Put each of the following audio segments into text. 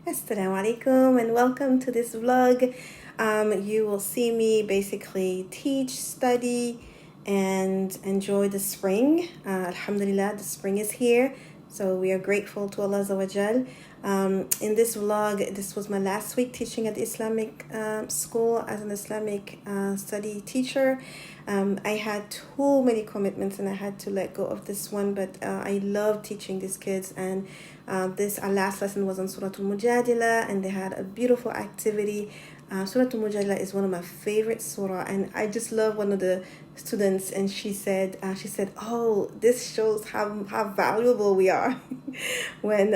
Assalamu alaikum and welcome to this vlog. You will see me basically teach, study, and enjoy the spring. Alhamdulillah, the spring is here. So we are grateful to Allah Azza wa Jal. In this vlog, this was my last week teaching at the Islamic school as an Islamic study teacher. I had too many commitments and I had to let go of this one, but I love teaching these kids, and our last lesson was on Surah Al-Mujadila, and they had a beautiful activity. Surah Al-Mujadila is one of my favorite surah, and I just love one of the students, and she said, oh, this shows how valuable we are. when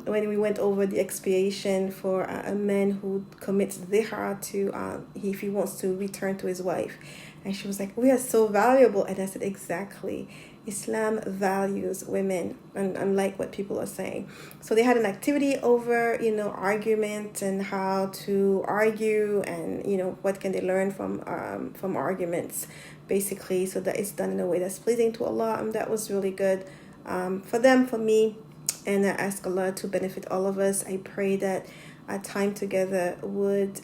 we went over the expiation for a man who commits dhihar to if he wants to return to his wife, and she was like, we are so valuable. And I said, exactly. Islam values women, and unlike what people are saying. So they had an activity over, argument and how to argue, and what can they learn from arguments, basically, so that it's done in a way that's pleasing to Allah. And that was really good for them, for me, and I ask Allah to benefit all of us. I pray that our time together would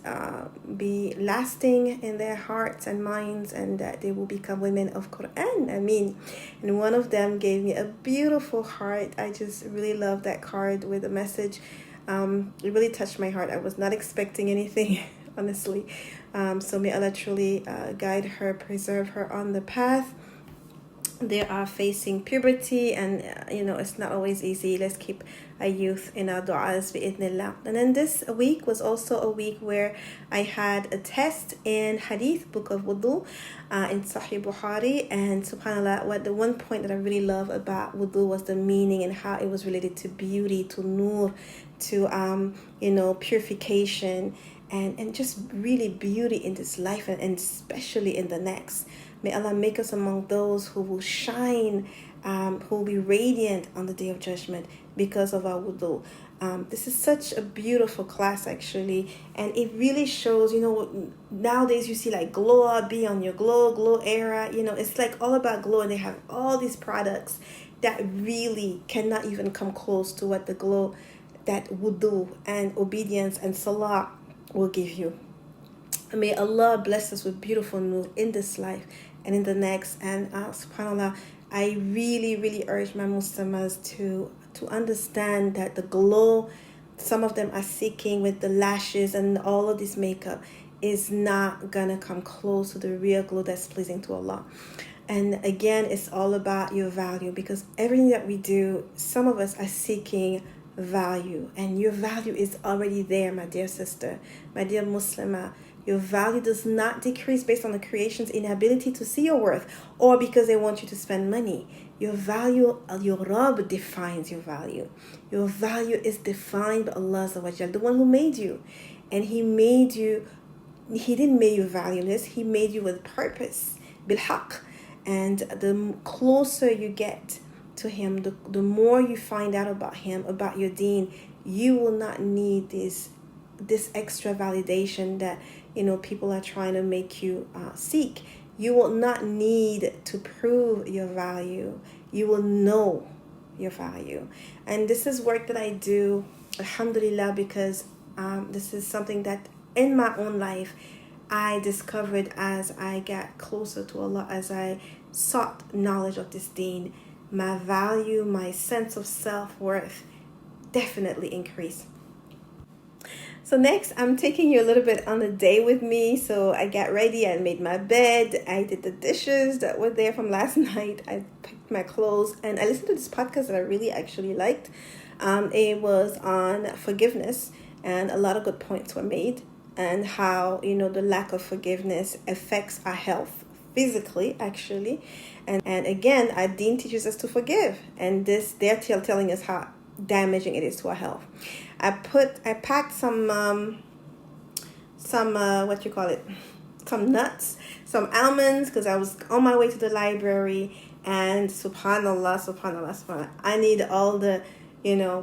be lasting in their hearts and minds, and that they will become women of Qur'an. And one of them gave me a beautiful heart. I just really love that card with a message. It really touched my heart. I was not expecting anything, honestly. So may Allah truly guide her, preserve her on the path. They are facing puberty, and it's not always easy. Let's keep our youth in our du'as bi'idhnillah. And then this week was also a week where I had a test in Hadith, book of wudu, in Sahih Bukhari. And subhanallah, the one point that I really love about wudu was the meaning and how it was related to beauty, to nur, to purification, and just really beauty in this life, and especially in the next. May Allah make us among those who will shine, who will be radiant on the Day of Judgment because of our wudu. This is such a beautiful class, actually, and it really shows, nowadays you see like glow be on your glow era, it's like all about glow, and they have all these products that really cannot even come close to what the glow that wudu and obedience and salah will give you. May Allah bless us with beautiful nur in this life and in the next. And subhanAllah, I really, really urge my Muslims to understand that the glow some of them are seeking with the lashes and all of this makeup is not gonna come close to the real glow that's pleasing to Allah. And again, it's all about your value, because everything that we do, some of us are seeking value, and your value is already there, my dear sister, my dear Muslimah. Your value does not decrease based on the creation's inability to see your worth, or because they want you to spend money. Your value, your Rabb defines your value. Your value is defined by Allah Azza wa Jal, the one who made you. And He made you, He didn't make you valueless, He made you with purpose, bilhaq. And the closer you get to Him, the more you find out about Him, about your deen, you will not need this extra validation that people are trying to make you seek. You will not need to prove your value. You will know your value. And this is work that I do, alhamdulillah, because this is something that in my own life I discovered as I got closer to Allah, as I sought knowledge of this deen. My value, my sense of self-worth definitely increased. So next, I'm taking you a little bit on a day with me. So I got ready, I made my bed, I did the dishes that were there from last night, I picked my clothes, and I listened to this podcast that I really actually liked. It was on forgiveness, and a lot of good points were made, and how, the lack of forgiveness affects our health physically, actually. And again, our deen teaches us to forgive, and they're telling us how damaging it is to our health. I packed some some nuts, some almonds, because I was on my way to the library, and subhanallah, I need all the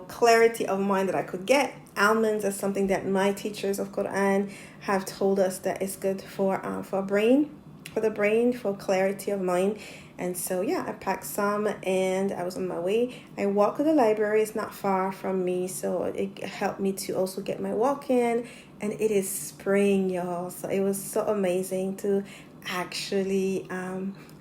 clarity of mind that I could get. Almonds are something that my teachers of Qur'an have told us that is good for the brain, for clarity of mind. And so yeah, I packed some and I was on my way. I walked to the library. It's not far from me, so it helped me to also get my walk in. And it is spring, y'all. So it was so amazing to actually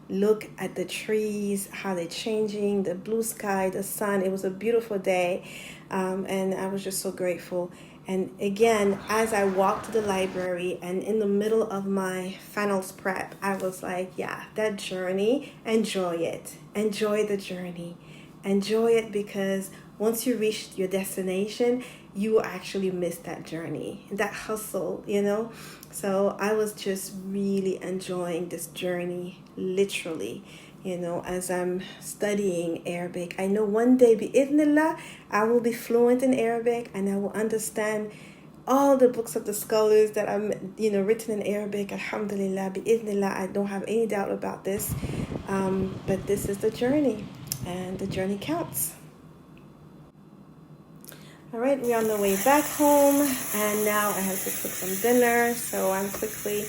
look at the trees, how they're changing, the blue sky, the sun. It was a beautiful day, and I was just so grateful. And again, as I walked to the library and in the middle of my finals prep, I was like, yeah, that journey, enjoy it. Enjoy the journey. Enjoy it, because once you reach your destination, you will actually miss that journey, that hustle, So I was just really enjoying this journey, literally, as I'm studying Arabic. I know one day, bi'idhnillah, I will be fluent in Arabic and I will understand all the books of the scholars that are, written in Arabic. Alhamdulillah, bi'idhnillah, I don't have any doubt about this. But this is the journey, and the journey counts. All right, we're on the way back home, and now I have to cook some dinner. So I'm quickly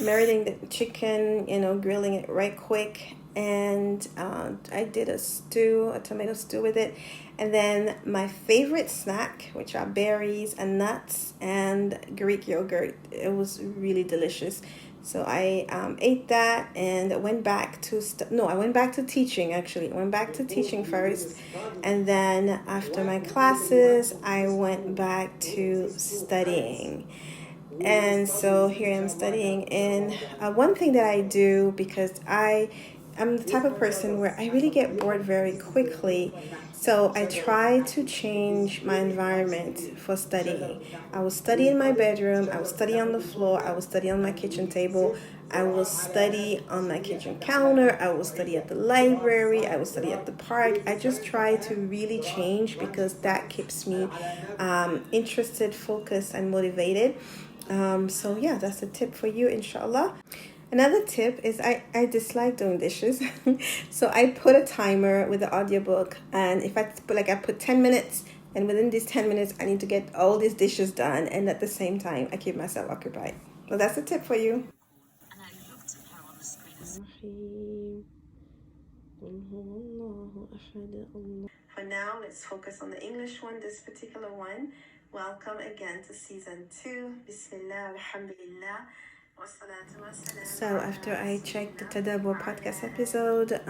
marinating the chicken, grilling it right quick. And I did a tomato stew with it. And then my favorite snack, which are berries and nuts and Greek yogurt. It was really delicious. So I ate that and went back to I went back to teaching, actually. I went back to teaching first, and then after my classes I went back to studying. And so here I'm studying. And one thing that I do, because I'm the type of person where I really get bored very quickly, so I try to change my environment for studying. I will study in my bedroom, I will study on the floor, I will study on my kitchen table, I will study on my kitchen counter, I will study at the library, I will study at the park. I just try to really change, because that keeps me interested, focused, and motivated. So yeah, that's a tip for you, inshallah. Another tip is I dislike doing dishes. So I put a timer with the audiobook, and if I put 10 minutes, and within these 10 minutes I need to get all these dishes done, and at the same time I keep myself occupied. Well, that's a tip for you. And I looked at her on the screen. For now, let's focus on the English one, this particular one. Welcome again to season 2. Bismillah, alhamdulillah. So after I checked the Tadabbur podcast episode,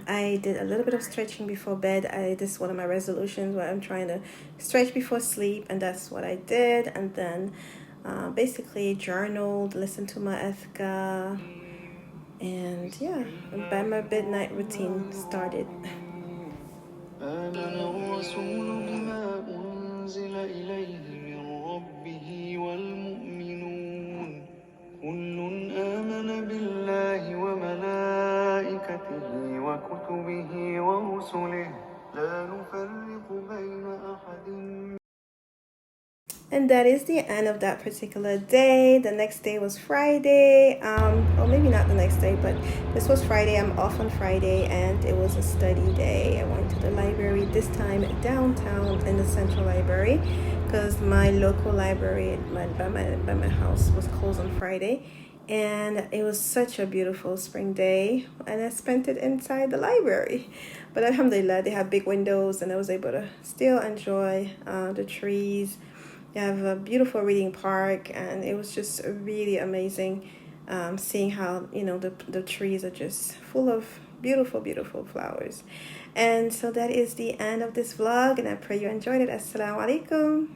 I did a little bit of stretching before bed. This is one of my resolutions, where I'm trying to stretch before sleep, and that's what I did. And then basically journaled, listened to my adhkar, and yeah, by my midnight routine started. كل آمن بالله وملائكته وكتبه ورسله لا نفرق بين أحد. And that is the end of that particular day. The next day was Friday. Or maybe not the next day, but this was Friday. I'm off on Friday, and it was a study day. I went to the library, this time downtown in the Central Library, because my local library by my house was closed on Friday. And it was such a beautiful spring day, and I spent it inside the library. But alhamdulillah, they have big windows, and I was able to still enjoy the trees. They have a beautiful reading park, and it was just really amazing seeing how the trees are just full of beautiful flowers. And so that is the end of this vlog, and I pray you enjoyed it. Assalamu alaikum.